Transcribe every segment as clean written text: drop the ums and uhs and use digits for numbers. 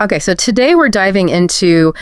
Okay, so today we're diving into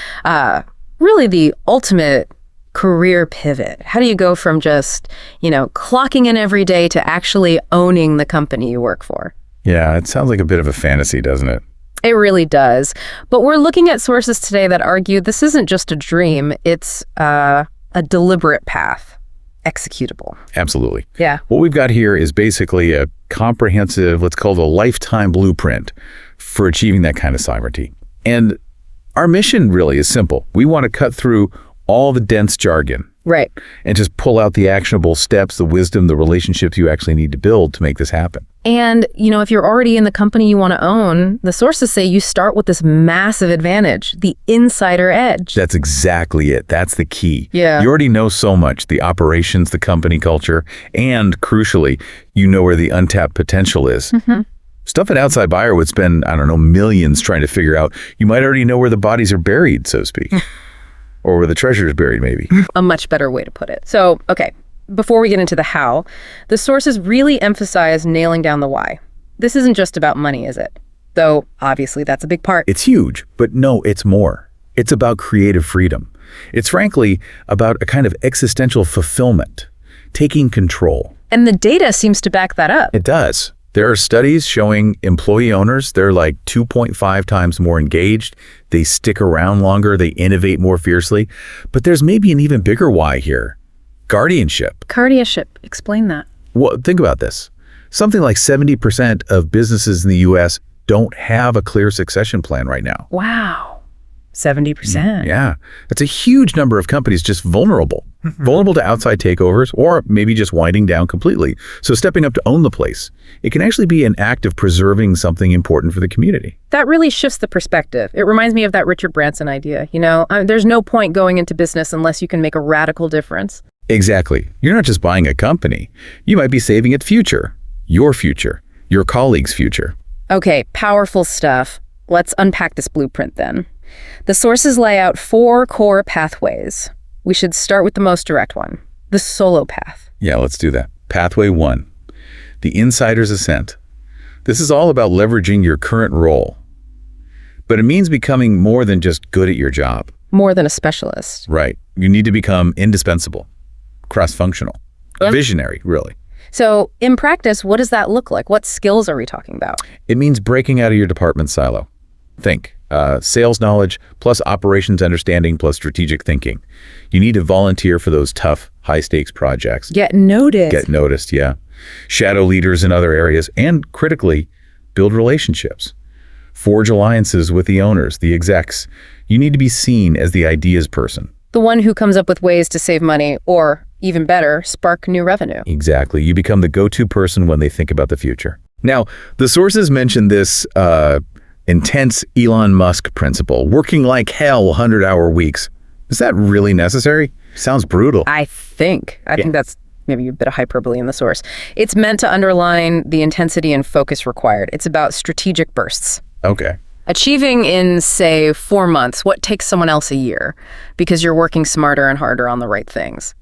really the ultimate career pivot. How do you go from just, clocking in every day to actually owning the company you work for? Yeah, it sounds like a bit of a fantasy, doesn't it? It really does. But we're looking at sources today that argue this isn't just a dream, it's a deliberate path, executable. Absolutely. Yeah. What we've got here is basically a comprehensive, let's call it a lifetime blueprint for achieving that kind of sovereignty. And our mission really is simple. We want to cut through all the dense jargon. Right. And just pull out the actionable steps, the wisdom, the relationships you actually need to build to make this happen. And, if you're already in the company you want to own, the sources say you start with this massive advantage, the insider edge. That's exactly it. That's the key. Yeah. You already know so much, the operations, the company culture, and crucially, you know where the untapped potential is. Mm-hmm. Stuff an outside buyer would spend, millions trying to figure out. You might already know where the bodies are buried, so to speak. Or where the treasure is buried, maybe. A much better way to put it. So, okay, before we get into the how, the sources really emphasize nailing down the why. This isn't just about money, is it? Though, obviously, that's a big part. It's huge, but no, it's more. It's about creative freedom. It's frankly about a kind of existential fulfillment, taking control. And the data seems to back that up. It does. There are studies showing employee owners, they're like 2.5 times more engaged. They stick around longer. They innovate more fiercely. But there's maybe an even bigger why here. Guardianship. Guardianship. Explain that. Well, think about this. Something like 70% of businesses in the U.S. don't have a clear succession plan right now. Wow. 70%. Yeah. That's a huge number of companies just vulnerable. Vulnerable to outside takeovers or maybe just winding down completely. So stepping up to own the place, it can actually be an act of preserving something important for the community. That really shifts the perspective. It reminds me of that Richard Branson idea. There's no point going into business unless you can make a radical difference. Exactly. You're not just buying a company. You might be saving its future, your colleagues' future. Okay, powerful stuff. Let's unpack this blueprint then. The sources lay out 4 core pathways. We should start with the most direct one, the solo path. Yeah, let's do that. Pathway 1, the insider's ascent. This is all about leveraging your current role. But it means becoming more than just good at your job. More than a specialist. Right. You need to become indispensable, cross-functional, visionary, really. So in practice, what does that look like? What skills are we talking about? It means breaking out of your department silo. Think. Sales knowledge plus operations understanding plus strategic thinking. You need to volunteer for those tough, high-stakes projects. Get noticed, yeah. Shadow leaders in other areas, and critically, build relationships. Forge alliances with the owners, the execs. You need to be seen as the ideas person. The one who comes up with ways to save money or, even better, spark new revenue. Exactly. You become the go-to person when they think about the future. Now, the sources mention this intense Elon Musk principle, working like hell 100-hour weeks. Is that really necessary? Sounds brutal. I think that's maybe a bit of hyperbole in the source. It's meant to underline the intensity and focus required. It's about strategic bursts. Okay. Achieving in, say, 4 months what takes someone else a year because you're working smarter and harder on the right things.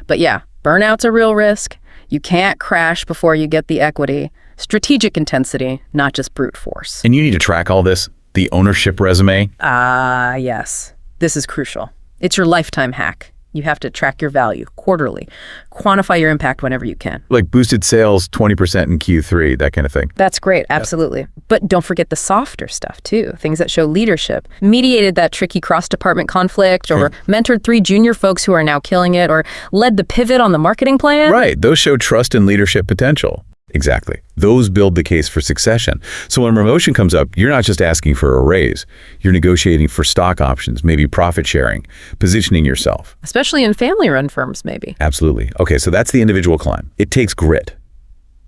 But yeah, burnout's a real risk. You can't crash before you get the equity. Strategic intensity, not just brute force. And you need to track all this, the ownership resume. Yes. This is crucial. It's your lifetime hack. You have to track your value quarterly, quantify your impact whenever you can. Like boosted sales 20% in Q3, that kind of thing. That's great, absolutely. Yep. But don't forget the softer stuff too, things that show leadership. Mediated that tricky cross-department conflict, or mentored 3 junior folks who are now killing it, or led the pivot on the marketing plan. Right, those show trust and leadership potential. Exactly. Those build the case for succession. So when promotion comes up, you're not just asking for a raise. You're negotiating for stock options, maybe profit sharing, positioning yourself. Especially in family-run firms, maybe. Absolutely. Okay, so that's the individual climb. It takes grit.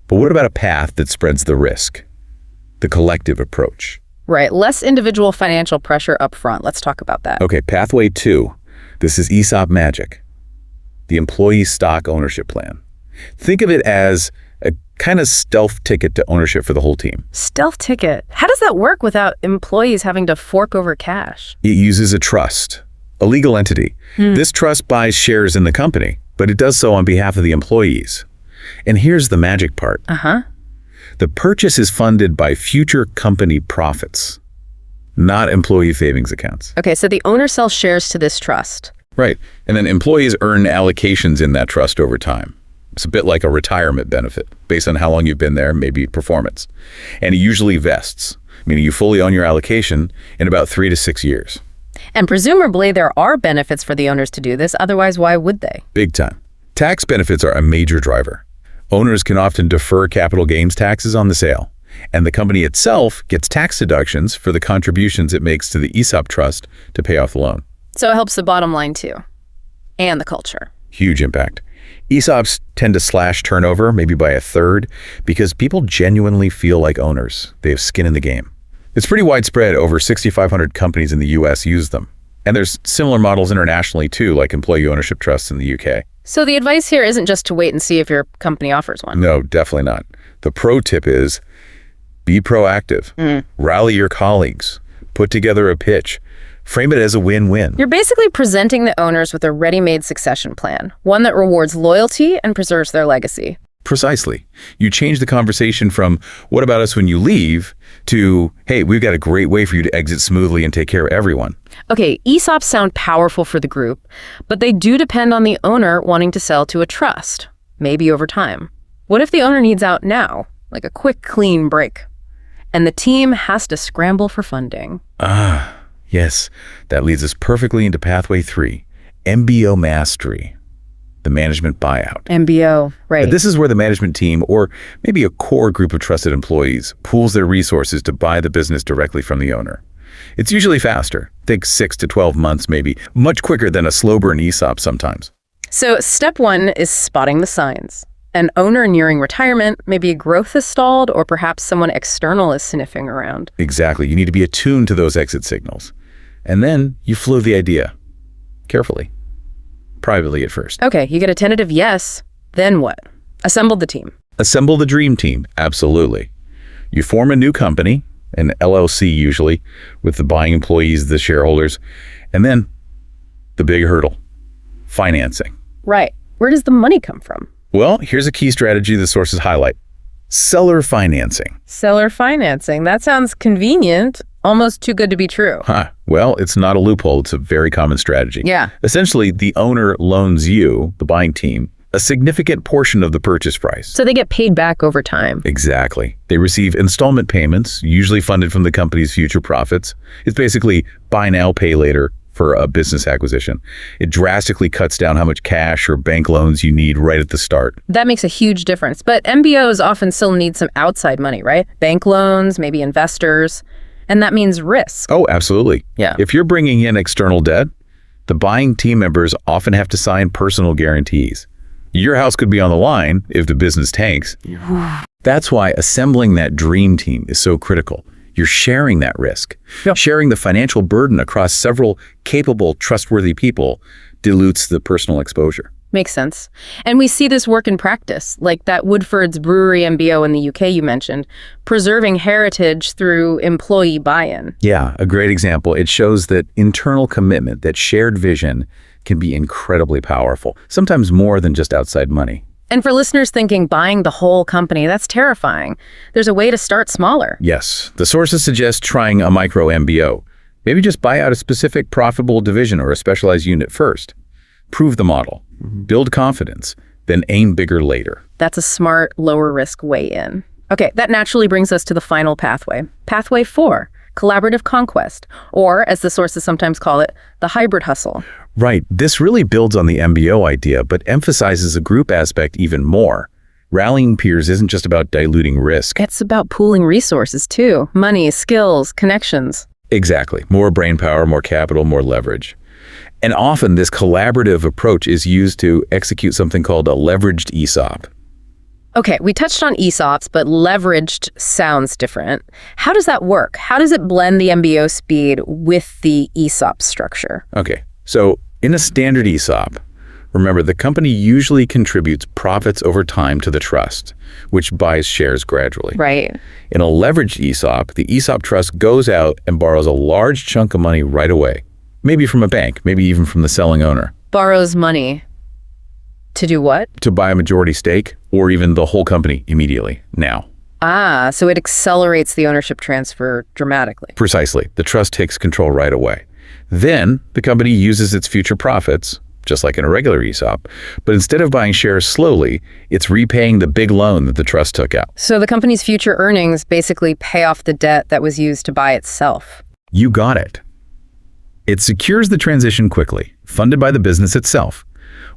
But what about a path that spreads the risk? The collective approach. Right. Less individual financial pressure up front. Let's talk about that. Okay, pathway 2. This is ESOP magic. The employee stock ownership plan. Think of it as a kind of stealth ticket to ownership for the whole team. Stealth ticket? How does that work without employees having to fork over cash? It uses a trust, a legal entity. This trust buys shares in the company, but it does so on behalf of the employees. And here's the magic part. The purchase is funded by future company profits. not employee savings accounts. Okay, so the owner sells shares to this trust. Right. And then employees earn allocations in that trust over time. It's a bit like a retirement benefit based on how long you've been there, maybe performance. And it usually vests, meaning you fully own your allocation in about 3 to 6 years. And presumably there are benefits for the owners to do this, otherwise why would they? Big time. Tax benefits are a major driver. Owners can often defer capital gains taxes on the sale, and the company itself gets tax deductions for the contributions it makes to the ESOP trust to pay off the loan. So it helps the bottom line too, and the culture. Huge impact. ESOPs tend to slash turnover, maybe by a third, because people genuinely feel like owners. They have skin in the game. It's pretty widespread. Over 6,500 companies in the US use them. And there's similar models internationally too, like employee ownership trusts in the UK. So the advice here isn't just to wait and see if your company offers one. No, definitely not. The pro tip is be proactive. Rally your colleagues. Put together a pitch. Frame it as a win-win. You're basically presenting the owners with a ready-made succession plan, one that rewards loyalty and preserves their legacy. Precisely. You change the conversation from, what about us when you leave, to, hey, we've got a great way for you to exit smoothly and take care of everyone. Okay, ESOPs sound powerful for the group, but they do depend on the owner wanting to sell to a trust, maybe over time. What if the owner needs out now, like a quick, clean break, and the team has to scramble for funding? Yes, that leads us perfectly into Pathway 3, MBO Mastery, the management buyout. MBO, right. This is where the management team, or maybe a core group of trusted employees, pools their resources to buy the business directly from the owner. It's usually faster, takes 6 to 12 months maybe, much quicker than a slow burn ESOP sometimes. So step 1 is spotting the signs. An owner nearing retirement, maybe growth is stalled, or perhaps someone external is sniffing around. Exactly. You need to be attuned to those exit signals. And then you flow the idea. Carefully. Privately at first. Okay, you get a tentative yes. Then what? Assemble the team. Assemble the dream team. Absolutely. You form a new company, an LLC usually, with the buying employees, the shareholders, and then the big hurdle, financing. Right. Where does the money come from? Well, here's a key strategy the sources highlight. Seller financing. Seller financing. That sounds convenient. Almost too good to be true. Well, it's not a loophole. It's a very common strategy. Yeah. Essentially, the owner loans you, the buying team, a significant portion of the purchase price. So they get paid back over time. Exactly. They receive installment payments, usually funded from the company's future profits. It's basically buy now, pay later for a business acquisition. It drastically cuts down how much cash or bank loans you need right at the start. That makes a huge difference. But MBOs often still need some outside money, right? Bank loans, maybe investors. And that means risk. Oh, absolutely. Yeah. If you're bringing in external debt, the buying team members often have to sign personal guarantees. Your house could be on the line if the business tanks. That's why assembling that dream team is so critical. You're sharing that risk. Sharing the financial burden across several capable, trustworthy people dilutes the personal exposure. Makes sense. And we see this work in practice, like that Woodford's Brewery MBO in the UK you mentioned, preserving heritage through employee buy-in. Yeah, a great example. It shows that internal commitment, that shared vision, can be incredibly powerful, sometimes more than just outside money. And for listeners thinking buying the whole company, that's terrifying. There's a way to start smaller. Yes. The sources suggest trying a micro MBO. Maybe just buy out a specific profitable division or a specialized unit first. Prove the model. Build confidence. Then aim bigger later. That's a smart, lower risk way in. Okay, that naturally brings us to the final pathway. Pathway 4, collaborative conquest, or as the sources sometimes call it, the hybrid hustle. Right. This really builds on the MBO idea, but emphasizes a group aspect even more. Rallying peers isn't just about diluting risk. It's about pooling resources too. Money, skills, connections. Exactly. More brainpower, more capital, more leverage. And often this collaborative approach is used to execute something called a leveraged ESOP. Okay, we touched on ESOPs, but leveraged sounds different. How does that work? How does it blend the MBO speed with the ESOP structure? Okay, so in a standard ESOP, remember the company usually contributes profits over time to the trust, which buys shares gradually. Right. In a leveraged ESOP, the ESOP trust goes out and borrows a large chunk of money right away. Maybe from a bank, maybe even from the selling owner. Borrows money. To do what? To buy a majority stake, or even the whole company immediately, now. Ah, so it accelerates the ownership transfer dramatically. Precisely. The trust takes control right away. Then the company uses its future profits, just like in a regular ESOP, but instead of buying shares slowly, it's repaying the big loan that the trust took out. So the company's future earnings basically pay off the debt that was used to buy itself. You got it. It secures the transition quickly, funded by the business itself,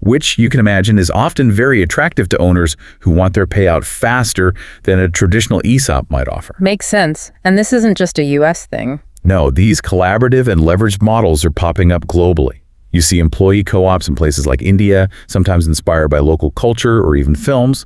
which you can imagine is often very attractive to owners who want their payout faster than a traditional ESOP might offer. Makes sense. And this isn't just a US thing. No, these collaborative and leveraged models are popping up globally. You see employee co-ops in places like India, sometimes inspired by local culture or even films.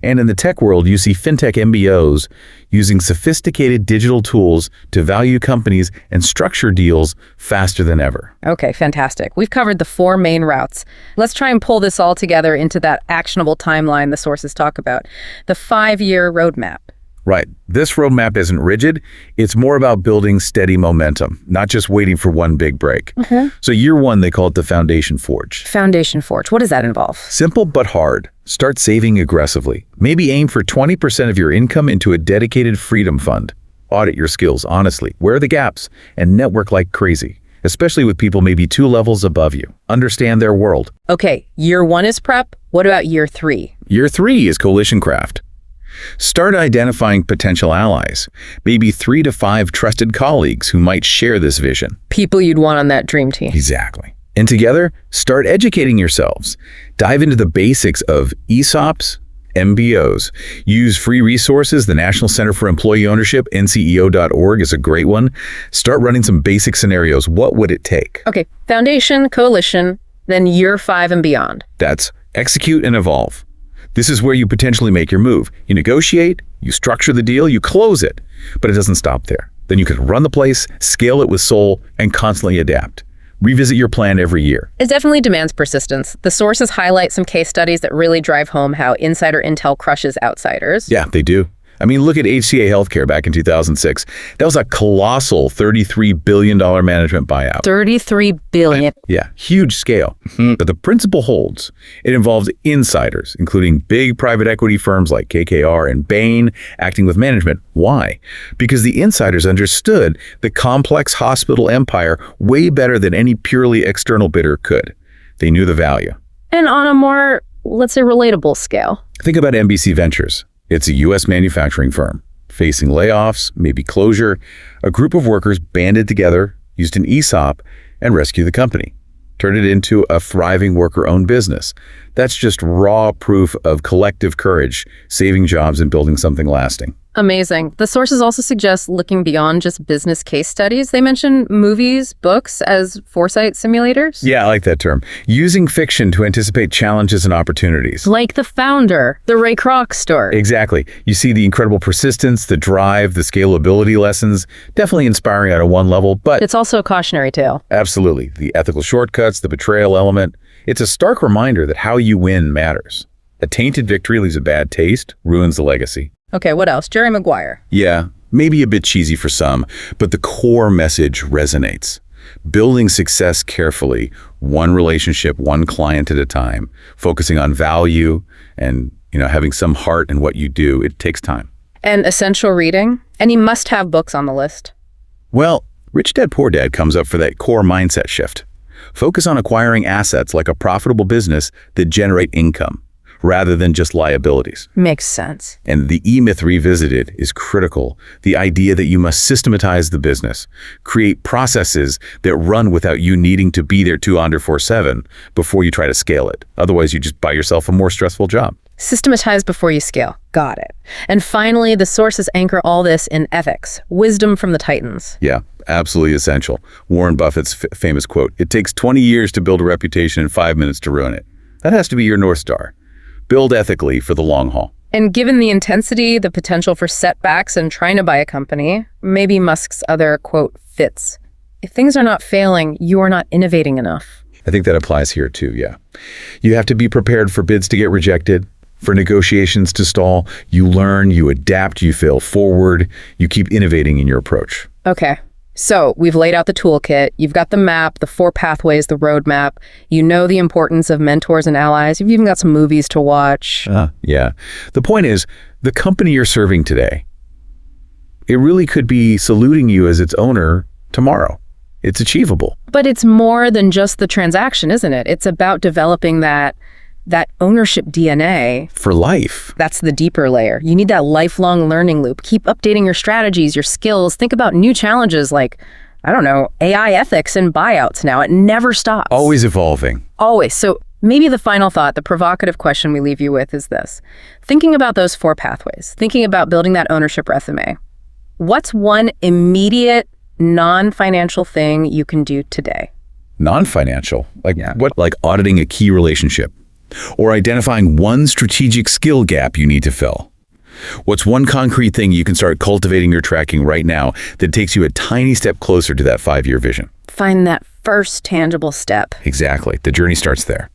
And in the tech world, you see fintech MBOs using sophisticated digital tools to value companies and structure deals faster than ever. Okay, fantastic. We've covered the 4 main routes. Let's try and pull this all together into that actionable timeline the sources talk about, the 5-year roadmap. Right. This roadmap isn't rigid. It's more about building steady momentum, not just waiting for one big break. So year 1, they call it the Foundation Forge. Foundation Forge. What does that involve? Simple but hard. Start saving aggressively. Maybe aim for 20% of your income into a dedicated freedom fund. Audit your skills honestly. Where are the gaps? And network like crazy, especially with people maybe 2 levels above you. Understand their world. Okay, year 1 is prep. What about year 3? Year 3 is coalition craft. Start identifying potential allies, maybe 3 to 5 trusted colleagues who might share this vision. People you'd want on that dream team. Exactly. And together, start educating yourselves. Dive into the basics of ESOPs, MBOs. Use free resources. The National Center for Employee Ownership, nceo.org, is a great one. Start running some basic scenarios. What would it take? Okay, foundation, coalition, then year 5 and beyond. That's execute and evolve. This is where you potentially make your move. You negotiate, you structure the deal, you close it, but it doesn't stop there. Then you can run the place, scale it with soul, and constantly adapt. Revisit your plan every year. It definitely demands persistence. The sources highlight some case studies that really drive home how insider intel crushes outsiders. Yeah, they do. I mean, look at HCA Healthcare back in 2006. That was a colossal $33 billion management buyout. $33 billion. Yeah, huge scale. But the principle holds. It involves insiders, including big private equity firms like KKR and Bain, acting with management. Why? Because the insiders understood the complex hospital empire way better than any purely external bidder could. They knew the value. And on a more, let's say, relatable scale. Think about NBC Ventures. It's a U.S. manufacturing firm. Facing layoffs, maybe closure, a group of workers banded together, used an ESOP, and rescued the company. Turned it into a thriving worker-owned business. That's just raw proof of collective courage, saving jobs and building something lasting. Amazing. The sources also suggest looking beyond just business case studies. They mention movies, books as foresight simulators. Yeah, I like that term. Using fiction to anticipate challenges and opportunities. Like The Founder, the Ray Kroc story. Exactly. You see the incredible persistence, the drive, the scalability lessons. Definitely inspiring at a one level, but It's also a cautionary tale. absolutely. The ethical shortcuts, the betrayal element. It's a stark reminder that how you win matters. A tainted victory leaves a bad taste, ruins the legacy. Okay, what else? Jerry Maguire. Yeah, maybe a bit cheesy for some, but the core message resonates. Building success carefully, one relationship, one client at a time, focusing on value and, having some heart in what you do. It takes time. And essential reading? Any must-have books on the list? Well, Rich Dad Poor Dad comes up for that core mindset shift. Focus on acquiring assets like a profitable business that generate income, rather than just liabilities. Makes sense. And the E-Myth Revisited is critical. The idea that you must systematize the business, create processes that run without you needing to be there 24/7 before you try to scale it. Otherwise, you just buy yourself a more stressful job. Systematize before you scale. Got it. And finally, the sources anchor all this in ethics, wisdom from the Titans. Yeah, absolutely essential. Warren Buffett's famous quote, "It takes 20 years to build a reputation and 5 minutes to ruin it." That has to be your North Star. Build ethically for the long haul. And given the intensity, the potential for setbacks and trying to buy a company, maybe Musk's other quote fits. If things are not failing, you are not innovating enough. I think that applies here too, yeah. You have to be prepared for bids to get rejected, for negotiations to stall. You learn, you adapt, you fail forward, you keep innovating in your approach. Okay, So we've laid out the toolkit. You've got the map, the 4 pathways, the roadmap. You know the importance of mentors and allies. You've even got some movies to watch. Yeah. The point is, the company you're serving today, it really could be saluting you as its owner tomorrow. It's achievable. But it's more than just the transaction, isn't it? It's about developing that ownership DNA. For life. That's the deeper layer. You need that lifelong learning loop. Keep updating your strategies, your skills. Think about new challenges like, I don't know, AI ethics and buyouts now. It never stops. Always evolving. Always. So maybe the final thought, the provocative question we leave you with is this. Thinking about those 4 pathways, thinking about building that ownership resume, what's one immediate non-financial thing you can do today? Non-financial? Like what? Like auditing a key relationship or identifying one strategic skill gap you need to fill. What's one concrete thing you can start cultivating or tracking right now that takes you a tiny step closer to that 5-year vision? Find that first tangible step. Exactly. The journey starts there.